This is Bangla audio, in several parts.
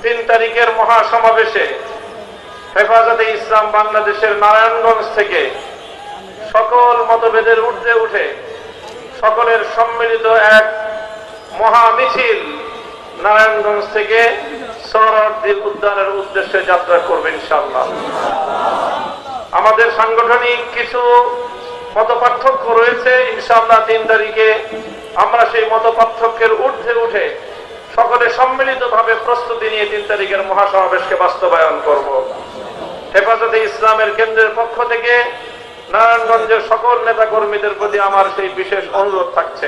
3 তারিখের মহাসমাবেশে হেফাজতে ইসলাম বাংলাদেশের নারায়ণগঞ্জ থেকে সকল মতভেদের ঊর্ধ্বে উঠে সকলের সম্মিলিত এক মহা মিছিল নারায়ণগঞ্জ থেকে সোহরাওয়ার্দী উদ্যানের উদ্দেশ্যে যাত্রা করবে ইনশাআল্লাহ। আমাদের সাংগঠনিক কিছু মতপার্থক্য রয়েছে, ইনশাআল্লাহ 3 তারিখে আমরা সেই মতপার্থক্যের ঊর্ধ্বে উঠে সকলে সম্মিলিতভাবে প্রস্তুতি নিয়ে 3 তারিখের মহাসমাবেশকে বাস্তবায়ন করব। হেফাজতে ইসলামের কেন্দ্রের পক্ষ থেকে নারায়ণগঞ্জের সকল নেতা কর্মীদের প্রতি আমার সেই বিশেষ অনুরোধ থাকছে,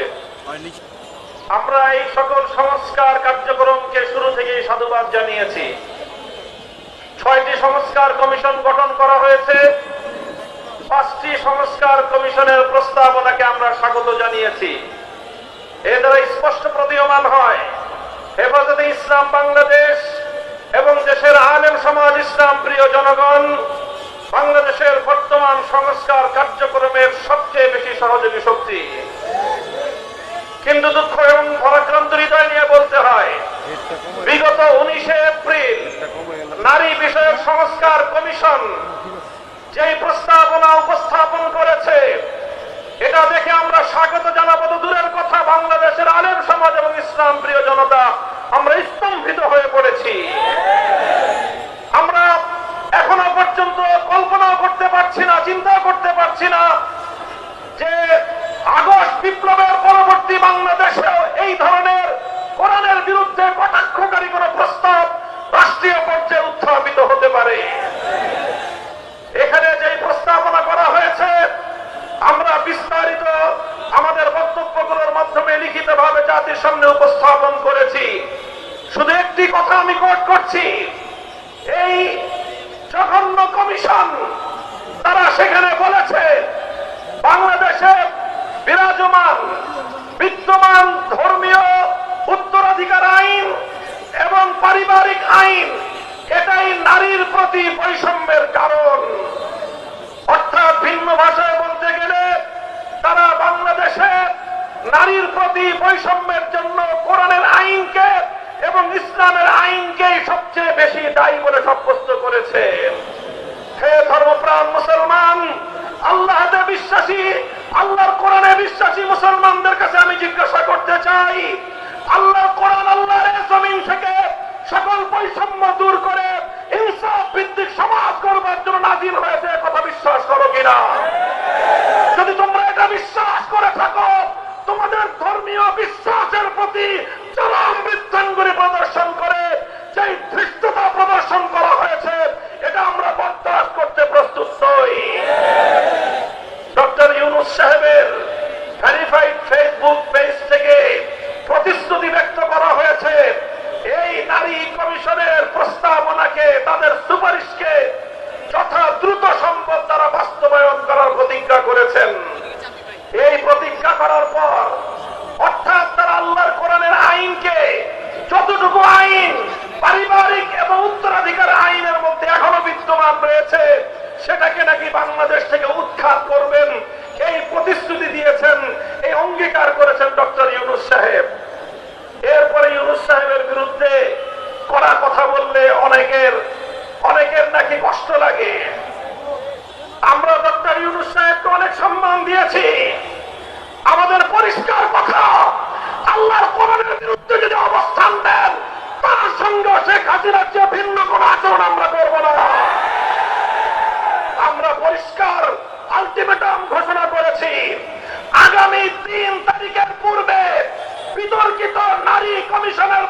আমরা এই সকল সংস্কার কার্যক্রমকে শুরু থেকেই সাধুবাদ জানিয়েছি। 6টি সংস্কার কমিশন গঠন করা হয়েছে, 5টি সংস্কার কমিশনের প্রস্তাবনাকে আমরা স্বাগত জানিয়েছি। এ দ্বারা স্পষ্ট প্রতীয়মান হয় হেফাজতে ইসলাম বাংলাদেশ এবং দেশের আলেম সমাজ, ইসলাম প্রিয় জনগণ বাংলাদেশের বর্তমান সংস্কার কার্যক্রমের সবচেয়ে বেশি সহযোগী শক্তি। কিন্তু দুঃখ এবং ভারাক্রান্ত হৃদয় নিয়ে বলতে হয়, বিগত 19শে এপ্রিল নারী বিষয়ক সংস্কার কমিশন যেই প্রস্তাবনা উপস্থাপন করেছে, এটা দেখে আমরা স্বাগত জানাবো তো দূরের কথা, বাংলাদেশের আলেম সমাজ এবং ইসলাম প্রিয় জনতা আমরা স্তম্ভিত হয়ে পড়েছি। আমরা এখনো পর্যন্ত কল্পনাও করতে পারছি না, চিন্তা করতে পারছি না যে আগস্ট বিপ্লবের পরবর্তী বাংলাদেশেও এই ধরনের কোরআনের বিরুদ্ধে কটাক্ষকারী কোন প্রস্তাব রাষ্ট্রীয় পর্যায়ে উত্থাপিত হতে পারে। এখানে যে প্রস্তাবনা করা হয়েছে আমরা বিস্তারিত আমাদের বক্তব্যগুলোর মাধ্যমে লিখিতভাবে জাতির সামনে উপস্থাপন করেছি। শুধু একটি কথা আমি কোট করছি, এই জঘন্য কমিশন তারা সেখানে বলেছে বাংলাদেশে বিরাজমান বিদ্যমান ধর্মীয় উত্তরাধিকার আইন এবং পারিবারিক আইন এটাই নারীর প্রতি বৈষম্যের কারণ। অর্থাৎ ভিন্ন ভাষায় বলতে গেলে তারা বাংলাদেশে নারীর প্রতি বৈষম্যের জন্য কোরআনের আইনকে এবং ইসলামের আইনকে সবচেয়ে বেশি দায়ী বলে সাব্যস্ত করেছে। হে ধর্মপ্রাণ মুসলমান, আল্লাহতে বিশ্বাসী, আল্লাহর কোরআনে বিশ্বাসী মুসলমানদের কাছে আমি জিজ্ঞাসা করতে চাই, আল্লাহর কোরআন আল্লাহর জমিন থেকে সকল বৈষম্য দূর করে ইনসাফ ভিত্তিক সমাজ করবার জন্য নাজিল হয়েছে, কথা বিশ্বাস করো কিনা? যদি তোমরা এটা বিশ্বাস করে থাকো, তোমাদের ধর্মীয় বিশ্বাসের প্রতি চরম বৃদ্ধাঙ্গুলি প্রদর্শন করে যে ধৃষ্টতা প্রদর্শন করা হয়েছে, এটা আমরা বরদাস্ত করতে প্রস্তুত নই। ডক্টর ইউনূস সাহেবের ভেরিফাইড ফেসবুক পেজ থেকে প্রতিশ্রুতি ব্যক্ত করা হয়েছে এই নারী কমিশনের প্রস্তাবনাকে, তাদের সুপারিশকে যথা দ্রুত সম্ভব তারা বাস্তবায়ন করার প্রতিজ্ঞা করেছেন। এই প্রতিজ্ঞা করার পর অর্থাৎ তারা আল্লাহর কোরআনের আইনকে, যতটুকু আইন পারিবারিক এবং উত্তরাধিকার আইনের মধ্যে এখনো বিদ্যমান রয়েছে, সেটাকে নাকি বাংলাদেশ থেকে উৎখাত করবেন, এই প্রতিশ্রুতি দিয়েছেন, এই অঙ্গীকার করেছেন ডক্টর ইউনূস সাহেব। এরপরে ইউনূস সাহেবের বিরুদ্ধে কড়া কথা বললে অনেকের নাকি কষ্ট লাগে। আমরা ডক্টর ইউনূস সাহেবকে অনেক সম্মান দিয়েছি। আমাদের পরিষ্কার কথা, আল্লাহর কোরআনের বিরুদ্ধে যদি অবস্থান নেন, তার সঙ্গে শেখ হাসিনার চেয়ে ভিন্ন কোন আচরণ আমরা করব না। আমরা পরিষ্কার আলটিমেটাম ঘোষণা করেছি, আগামী 3 তারিখের পূর্বে বিতর্কিত নারী কমিশনের